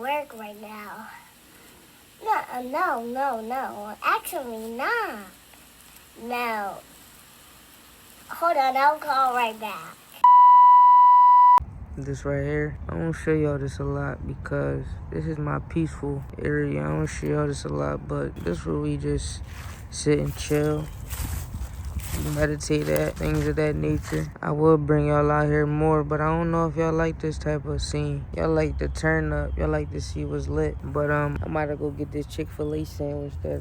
work right now. No. Actually, nah. No. Hold on, I'll call right back. This right here, I don't show y'all this a lot because this is my peaceful area. I don't show y'all this a lot, but this where we just sit and chill, meditate at things of that nature. I will bring y'all out here more, but I don't know if y'all like this type of scene. Y'all like to turn up, y'all like to see what's lit. But I might go get this Chick-fil-A sandwich that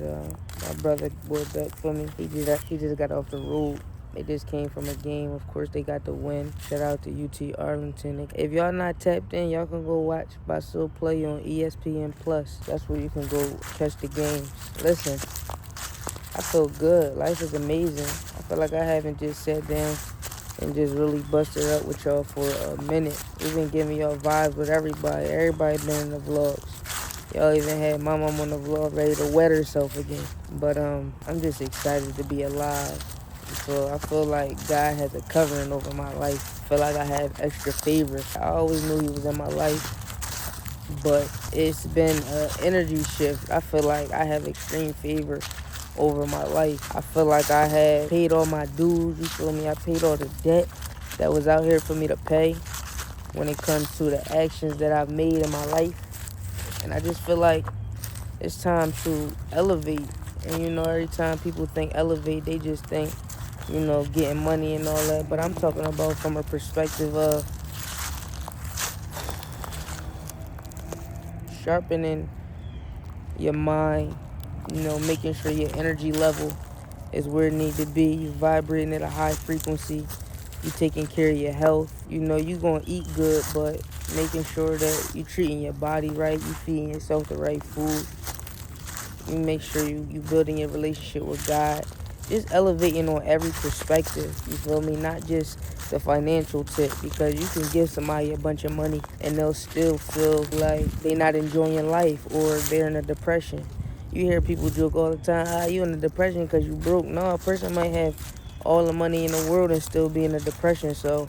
my brother bought back for me. He just got off the road. They just came from a game. Of course, they got the win. Shout out to UT Arlington. If y'all not tapped in, y'all can go watch Basil play on ESPN Plus. That's where you can go catch the games. Listen, I feel good. Life is amazing. I feel like I haven't just sat down and just really busted up with y'all for a minute. We've been giving y'all vibes with everybody. Everybody been in the vlogs. Y'all even had my mom on the vlog ready to wet herself again. But I'm just excited to be alive. So I feel like God has a covering over my life. I feel like I have extra favor. I always knew he was in my life, but it's been an energy shift. I feel like I have extreme favor over my life. I feel like I had paid all my dues, you feel me? I paid all the debt that was out here for me to pay when it comes to the actions that I've made in my life. And I just feel like it's time to elevate. And you know, every time people think elevate, they just think, you know, getting money and all that. But I'm talking about from a perspective of sharpening your mind, you know, making sure your energy level is where it need to be. You vibrating at a high frequency. You taking care of your health. You know, you gonna eat good, but making sure that you treating your body right. You feeding yourself the right food. You make sure you building your relationship with God. Just elevating on every perspective, you feel me? Not just the financial tip, because you can give somebody a bunch of money and they'll still feel like they not enjoying life or they're in a depression. You hear people joke all the time, you in a depression because you broke. No, a person might have all the money in the world and still be in a depression. So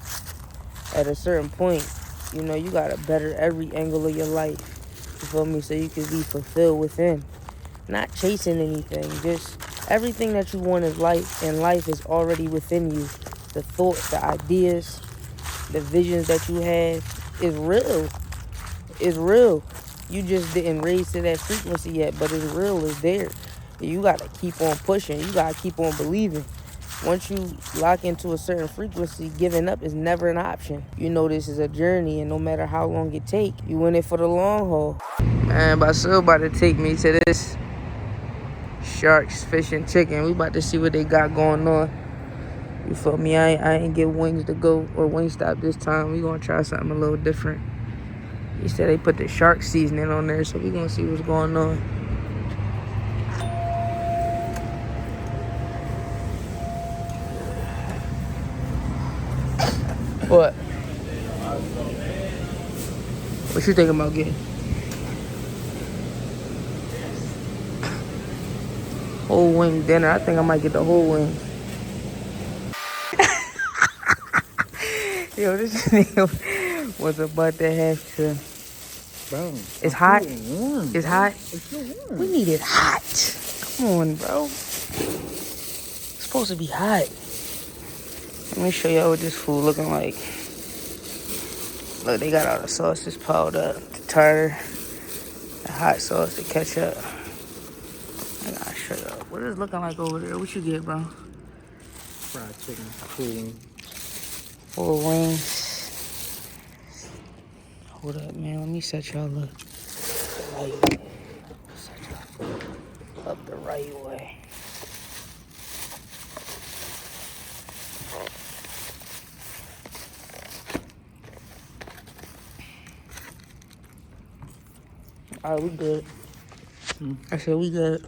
at a certain point, you know, you gotta better every angle of your life, you feel me? So you can be fulfilled within. Not chasing anything, just everything that you want in life is already within you. The thoughts, the ideas, the visions that you have is real. It's real. You just didn't raise to that frequency yet, but it's real, it's there. You gotta keep on pushing, you gotta keep on believing. Once you lock into a certain frequency, giving up is never an option. You know this is a journey, and no matter how long it take, you in it for the long haul. Man, Basil about to take me to this Sharks, Fish, and Chicken. We about to see what they got going on. You feel me? I ain't get Wings to go or Wingstop this time. We gonna try something a little different. He said they put the shark seasoning on there, so we gonna see what's going on. What? What you thinking about getting? Whole wing dinner. I think I might get the whole wing. Yo, this nigga was about to have to. Bro, It's hot. Warm, It's bro. hot. It's still warm. We need it hot. Come on, bro. It's supposed to be hot. Let me show y'all what this food looking like. Look, they got all the sauces piled up. The tartar, the hot sauce, the ketchup. I gotta show y'all. What is it looking like over there? What you get, bro? Fried chicken, cool. 4 wings. Hold up, man. Let me set y'all up the right way. Set y'all up the right way. All right, we good. I said we good.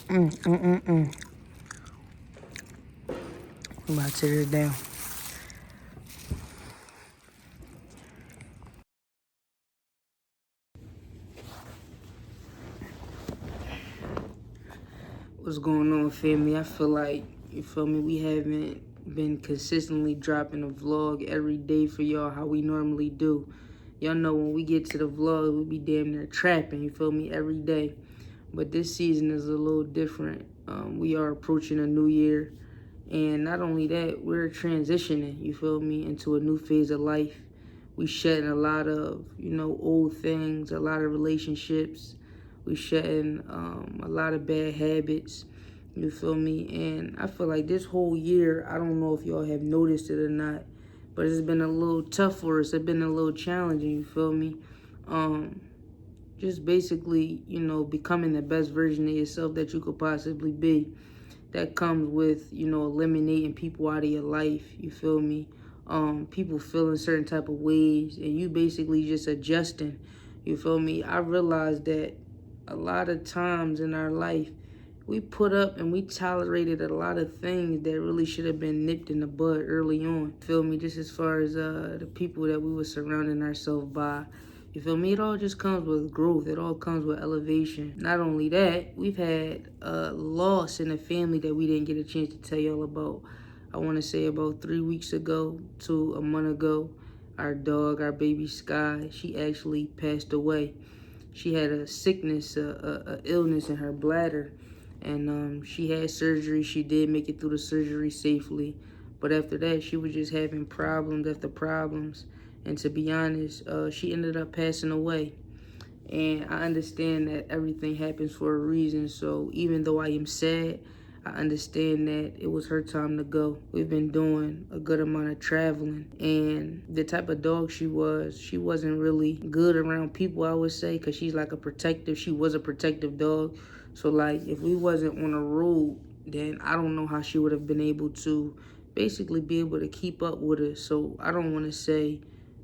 I'm about to tear it down. What's going on, family? I feel like, you feel me, we haven't been consistently dropping a vlog every day for y'all how we normally do. Y'all know when we get to the vlog, we be damn near trapping, you feel me, every day. But this season is a little different. We are approaching a new year. And not only that, we're transitioning, you feel me, into a new phase of life. We shedding a lot of, old things, a lot of relationships. We shedding a lot of bad habits, you feel me? And I feel like this whole year, I don't know if y'all have noticed it or not, but it's been a little tough for us. It's been a little challenging, you feel me? Just basically, becoming the best version of yourself that you could possibly be. That comes with, eliminating people out of your life, you feel me? People feeling certain type of ways and you basically just adjusting, you feel me? I realized that a lot of times in our life, we put up and we tolerated a lot of things that really should have been nipped in the bud early on, feel me? Just as far as the people that we were surrounding ourselves by. You feel me? It all just comes with growth. It all comes with elevation. Not only that, we've had a loss in the family that we didn't get a chance to tell y'all about. I want to say about 3 weeks ago to a month ago, our dog, our baby Sky, she actually passed away. She had a sickness, a illness in her bladder, and she had surgery. She did make it through the surgery safely, but after that, she was just having problems after problems. And to be honest, she ended up passing away. And I understand that everything happens for a reason. So even though I am sad, I understand that it was her time to go. We've been doing a good amount of traveling. And the type of dog she wasn't really good around people, I would say, because she was a protective dog. So like if we wasn't on a road, then I don't know how she would have been able to basically be able to keep up with us. So I don't want to say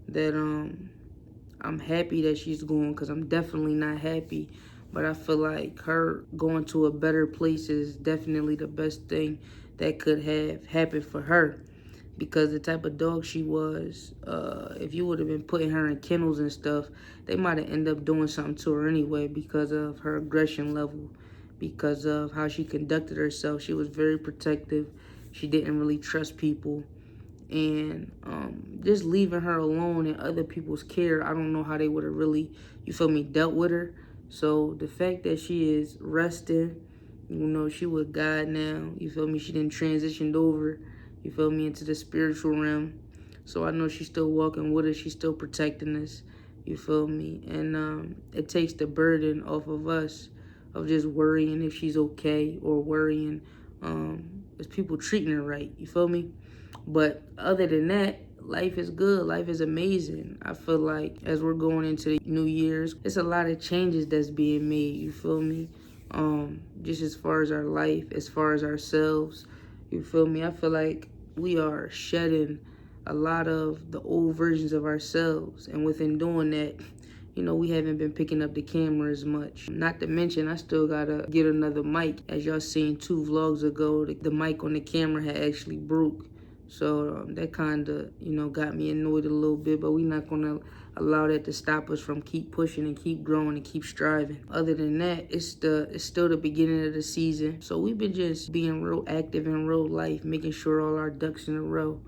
that I'm happy that she's going, because I'm definitely not happy. But I feel like her going to a better place is definitely the best thing that could have happened for her. Because the type of dog she was, if you would have been putting her in kennels and stuff, they might have ended up doing something to her anyway because of her aggression level, because of how she conducted herself. She was very protective. She didn't really trust people. And just leaving her alone in other people's care, I don't know how they would have really, dealt with her. So the fact that she is resting, she with God now, she didn't transitioned over, into the spiritual realm. So I know she's still walking with us, she's still protecting us, and it takes the burden off of us of just worrying if she's okay, or worrying is people treating her right, But other than that, life is good. Life is amazing. I feel like as we're going into the New Year's, it's a lot of changes that's being made, just as far as our life, as far as ourselves, I feel like we are shedding a lot of the old versions of ourselves. And within doing that, we haven't been picking up the camera as much. Not to mention, I still gotta get another mic. As y'all seen 2 vlogs ago, the mic on the camera had actually broke. So that kind of, got me annoyed a little bit, but we're not going to allow that to stop us from keep pushing and keep growing and keep striving. Other than that, it's still the beginning of the season. So we've been just being real active in real life, making sure all our ducks in a row.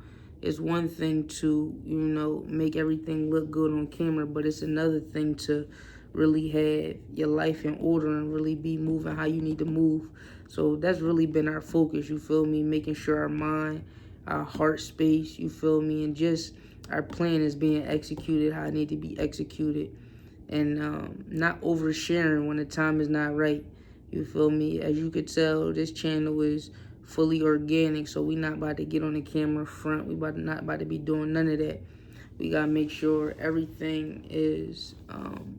It's one thing to, make everything look good on camera, but it's another thing to really have your life in order and really be moving how you need to move. So that's really been our focus, making sure our mind, our heart space, and just our plan is being executed how it need to be executed, and not oversharing when the time is not right, As you could tell, this channel is fully organic, so we not about to get on the camera front. Not about to be doing none of that. We gotta make sure everything is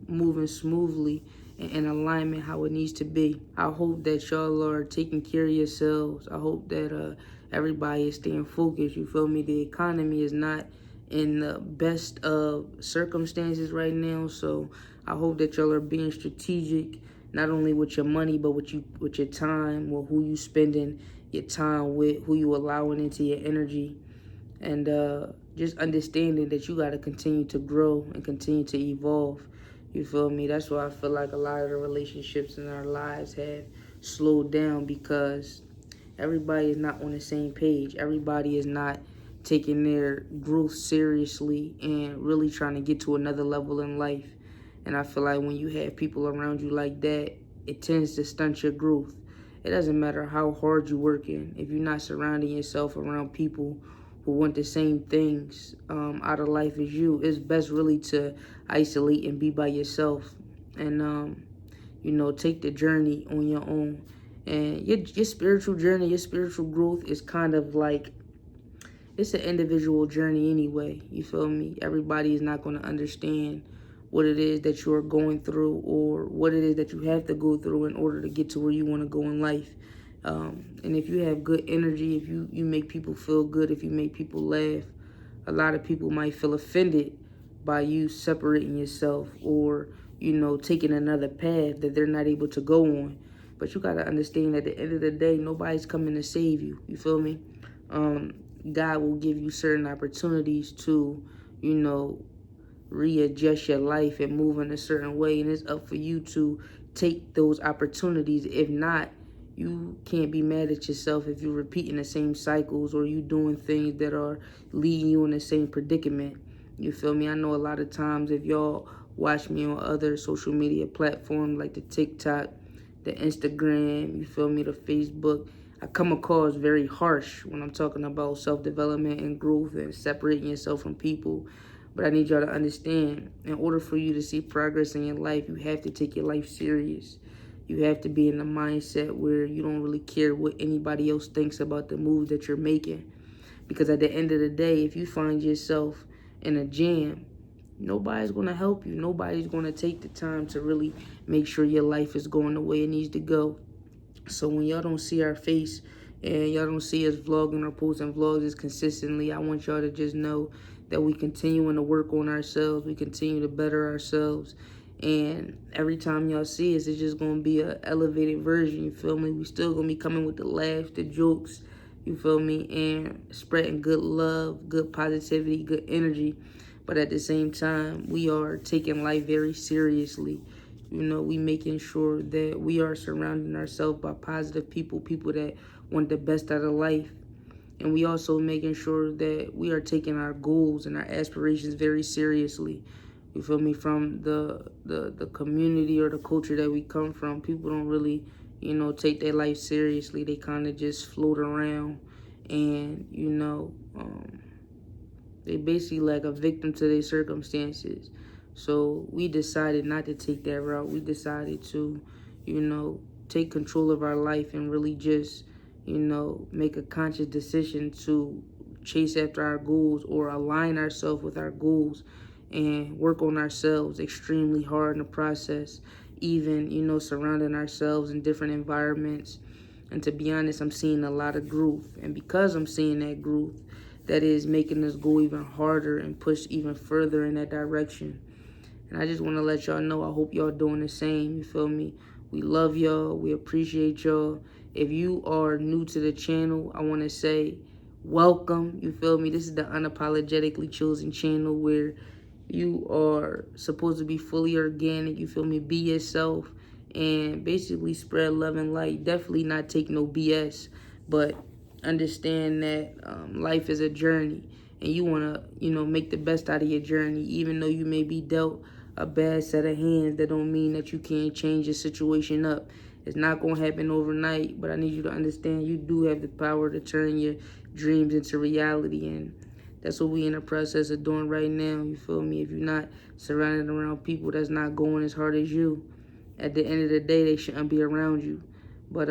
moving smoothly and in alignment how it needs to be. I hope that y'all are taking care of yourselves. I hope that everybody is staying focused. The economy is not in the best of circumstances right now, so I hope that y'all are being strategic, not only with your money, but with your time, or who you spending your time with, who you allowing into your energy, and just understanding that you got to continue to grow and continue to evolve. That's why I feel like a lot of the relationships in our lives have slowed down, because everybody is not on the same page. Everybody is not taking their growth seriously and really trying to get to another level in life. And I feel like when you have people around you like that, it tends to stunt your growth. It doesn't matter how hard you're working. If you're not surrounding yourself around people who want the same things out of life as you, it's best really to isolate and be by yourself. And take the journey on your own. And your spiritual journey, your spiritual growth is kind of like, it's an individual journey anyway. You feel me? Everybody is not going to understand what it is that you are going through or what it is that you have to go through in order to get to where you want to go in life. And if you have good energy, if you make people feel good, if you make people laugh, a lot of people might feel offended by you separating yourself or, taking another path that they're not able to go on. But you got to understand at the end of the day, nobody's coming to save you. You feel me? God will give you certain opportunities to, readjust your life and move in a certain way. And it's up for you to take those opportunities. If not, you can't be mad at yourself if you're repeating the same cycles or you doing things that are leading you in the same predicament. You feel me? I know a lot of times if y'all watch me on other social media platforms like the TikTok, the Instagram, you feel me, the Facebook, I come across very harsh when I'm talking about self-development and growth and separating yourself from people. But I need y'all to understand, in order for you to see progress in your life, you have to take your life serious. You have to be in the mindset where you don't really care what anybody else thinks about the move that you're making. Because at the end of the day, if you find yourself in a jam, nobody's going to help you. Nobody's going to take the time to really make sure your life is going the way it needs to go. So when y'all don't see our face and y'all don't see us vlogging or posting vlogs as consistently, I want y'all to just know that we continuing to work on ourselves. We continue to better ourselves. And every time y'all see us, it's just going to be an elevated version, you feel me? We still going to be coming with the laughs, the jokes, you feel me? And spreading good love, good positivity, good energy. But at the same time, we are taking life very seriously. We making sure that we are surrounding ourselves by positive people, people that want the best out of life. And we also making sure that we are taking our goals and our aspirations very seriously. You feel me? From the community or the culture that we come from, people don't really, take their life seriously. They kind of just float around and, they basically like a victim to their circumstances. So we decided not to take that route. We decided to, take control of our life and really just, make a conscious decision to chase after our goals or align ourselves with our goals and work on ourselves extremely hard in the process, even, surrounding ourselves in different environments. And to be honest, I'm seeing a lot of growth. And because I'm seeing that growth, that is making us go even harder and push even further in that direction. And I just want to let y'all know, I hope y'all doing the same, you feel me? We love y'all. We appreciate y'all. If you are new to the channel, I want to say welcome, you feel me? This is the Unapologetically Chosen channel where you are supposed to be fully organic, you feel me? Be yourself and basically spread love and light. Definitely not take no BS, but understand that life is a journey and you want to, make the best out of your journey. Even though you may be dealt a bad set of hands, that don't mean that you can't change your situation up. It's not going to happen overnight, but I need you to understand you do have the power to turn your dreams into reality, and that's what we in the process of doing right now, you feel me? If you're not surrounded around people that's not going as hard as you, at the end of the day, they shouldn't be around you. But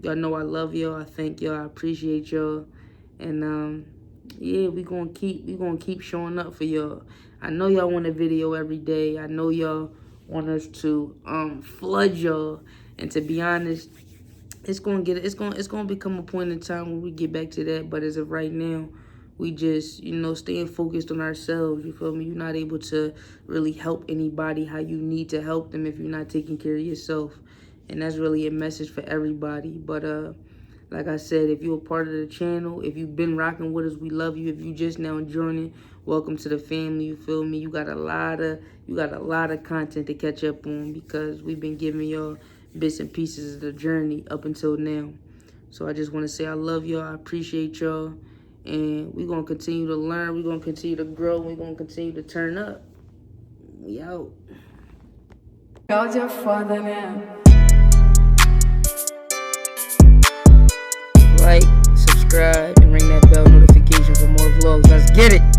y'all know I love y'all. I thank y'all. I appreciate y'all. And yeah, we gonna keep showing up for y'all. I know y'all want a video every day. I know y'all want us to flood y'all. And to be honest, it's gonna become a point in time when we get back to that. But as of right now, we just, staying focused on ourselves, you feel me? You're not able to really help anybody how you need to help them if you're not taking care of yourself. And that's really a message for everybody. But like I said, if you're a part of the channel, if you've been rocking with us, we love you. If you just now joining, welcome to the family, you feel me? You got a lot of content to catch up on because we've been giving y'all bits and pieces of the journey up until now. So I just want to say I love y'all. I appreciate y'all. And we're going to continue to learn. We're going to continue to grow. We're going to continue to turn up. We out. Called your father now. Like, subscribe, and ring that bell notification for more vlogs. Let's get it.